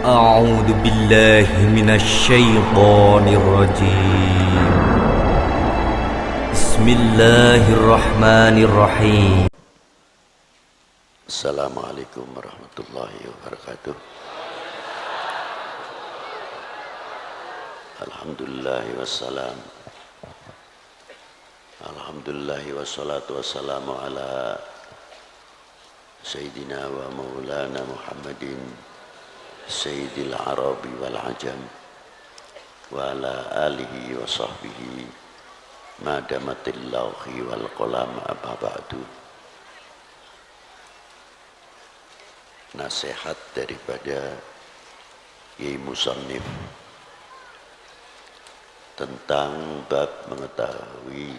أعوذ بالله من الشيطان الرجيم. بسم الله الرحمن الرحيم. Assalamualaikum warahmatullahi wabarakatuh. Alhamdulillahi wassalam. Alhamdulillahi wassalatu wassalamu ala Sayyidina wa maulana Muhammadin Sayyidil Arabi wal Ajam wa ala alihi wa sahbihi madamatil lawhi wal qalam amma ba'du. Nasihat daripada Kiai Musannif tentang bab mengetahui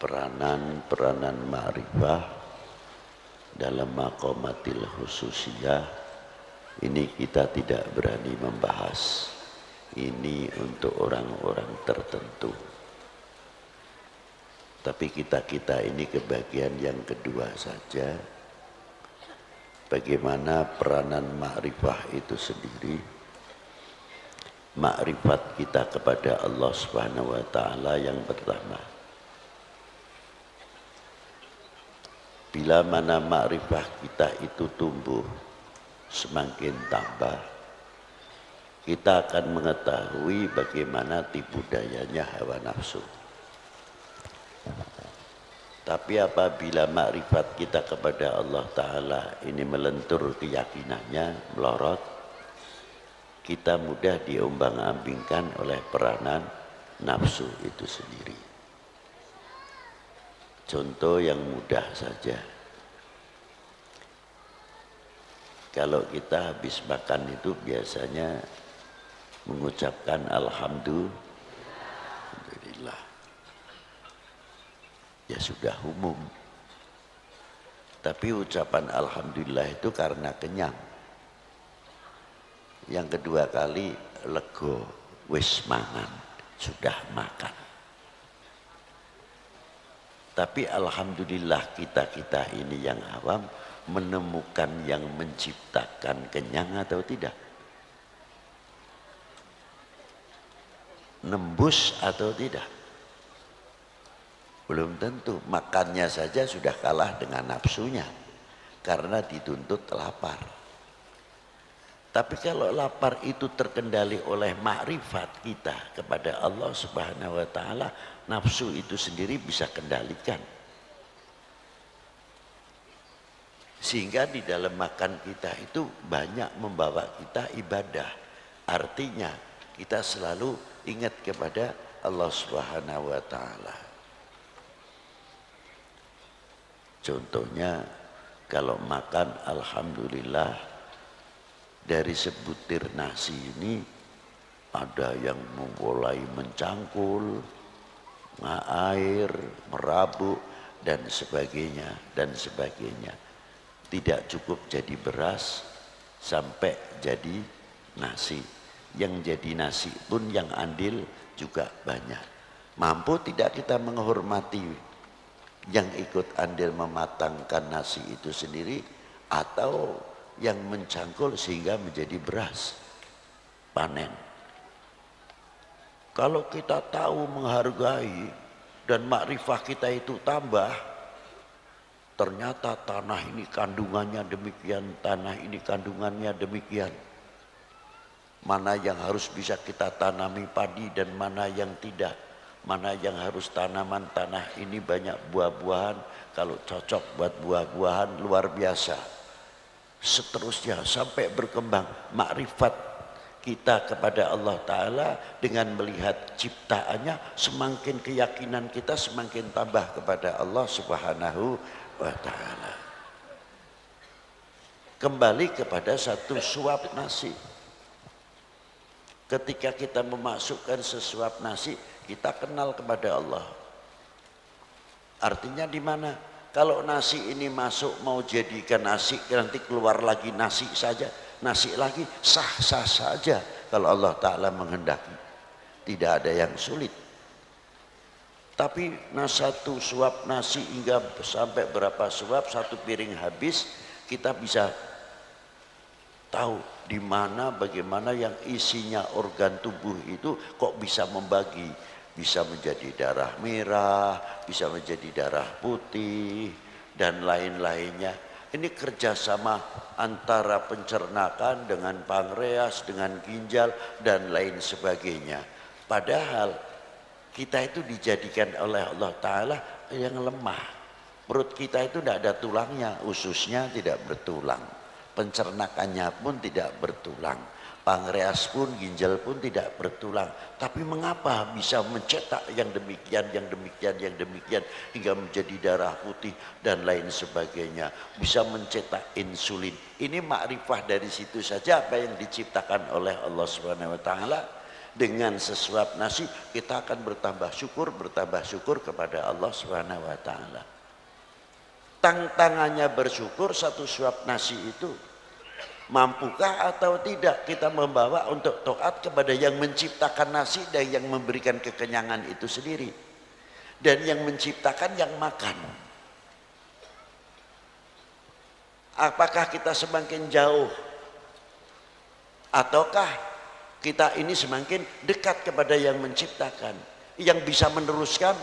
peranan ma'rifah dalam maqamatil khususiyah. Ini kita tidak berani membahas. Ini untuk orang-orang tertentu. Tapi kita ini kebagian yang kedua saja. Bagaimana peranan ma'rifah itu sendiri. Ma'rifat kita kepada Allah Subhanahu wa ta'ala yang pertama. Bila mana ma'rifah kita itu tumbuh, semakin tambah, kita akan mengetahui bagaimana tipu dayanya hawa nafsu. Tapi apabila makrifat kita kepada Allah Ta'ala ini melentur keyakinannya, melorot, kita mudah diombang-ambingkan oleh peranan nafsu itu sendiri. Contoh yang mudah saja. Kalau kita habis makan itu biasanya mengucapkan Alhamdulillah. Ya sudah umum. Tapi ucapan Alhamdulillah itu karena kenyang. Yang kedua kali lego, wis mangan, sudah makan. Tapi Alhamdulillah kita ini yang awam menemukan yang menciptakan kenyang atau tidak? Nembus atau tidak? Belum tentu. Makannya saja sudah kalah dengan nafsunya karena dituntut lapar. Tapi kalau lapar itu terkendali oleh makrifat kita kepada Allah Subhanahu wa ta'ala, nafsu itu sendiri bisa kendalikan. Sehingga di dalam makan kita itu banyak membawa kita ibadah. Artinya kita selalu ingat kepada Allah Subhanahu wa ta'ala. Contohnya kalau makan Alhamdulillah, dari sebutir nasi ini ada yang mulai mencangkul, air, merabuk dan sebagainya dan sebagainya. Tidak cukup jadi beras sampai jadi nasi. Yang jadi nasi pun yang andil juga banyak. Mampu tidak kita menghormati yang ikut andil mematangkan nasi itu sendiri, atau yang mencangkul sehingga menjadi beras panen. Kalau kita tahu menghargai dan makrifah kita itu tambah, ternyata tanah ini kandungannya demikian, tanah ini kandungannya demikian. Mana yang harus bisa kita tanami padi dan mana yang tidak. Mana yang harus tanaman tanah ini banyak buah-buahan, kalau cocok buat buah-buahan luar biasa. Seterusnya sampai berkembang makrifat kita kepada Allah Ta'ala dengan melihat ciptaannya, semakin keyakinan kita semakin tambah kepada Allah Subhanahu wa ta'ala. Kembali kepada satu suap nasi. Ketika kita memasukkan sesuap nasi, kita kenal kepada Allah. Artinya di mana? Kalau nasi ini masuk mau jadikan nasi, nanti keluar lagi nasi saja, nasi lagi, sah-sah saja kalau Allah Ta'ala menghendaki. Tidak ada yang sulit. Tapi satu suap nasi hingga sampai berapa suap, satu piring habis, kita bisa tahu di mana bagaimana yang isinya organ tubuh itu kok bisa membagi, bisa menjadi darah merah, bisa menjadi darah putih dan lain-lainnya. Ini kerjasama antara pencernakan dengan pankreas, dengan ginjal dan lain sebagainya. Padahal kita itu dijadikan oleh Allah Ta'ala yang lemah. Perut kita itu tidak ada tulangnya, ususnya tidak bertulang, pencernakannya pun tidak bertulang, pankreas pun, ginjal pun tidak bertulang. Tapi mengapa bisa mencetak yang demikian, yang demikian, yang demikian hingga menjadi darah putih dan lain sebagainya, bisa mencetak insulin. Ini makrifah dari situ saja apa yang diciptakan oleh Allah Subhanahu wa taala. Dengan sesuap nasi kita akan bertambah syukur kepada Allah Subhanahu wa taala. Tantangannya bersyukur satu suap nasi itu. Mampukah atau tidak kita membawa untuk taat kepada yang menciptakan nasi dan yang memberikan kekenyangan itu sendiri. Dan yang menciptakan yang makan. Apakah kita semakin jauh? Ataukah kita ini semakin dekat kepada yang menciptakan? Yang bisa meneruskan?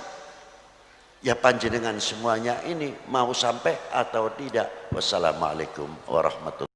Ya panjenengan semuanya ini mau sampai atau tidak. Wassalamualaikum warahmatullahi wabarakatuh.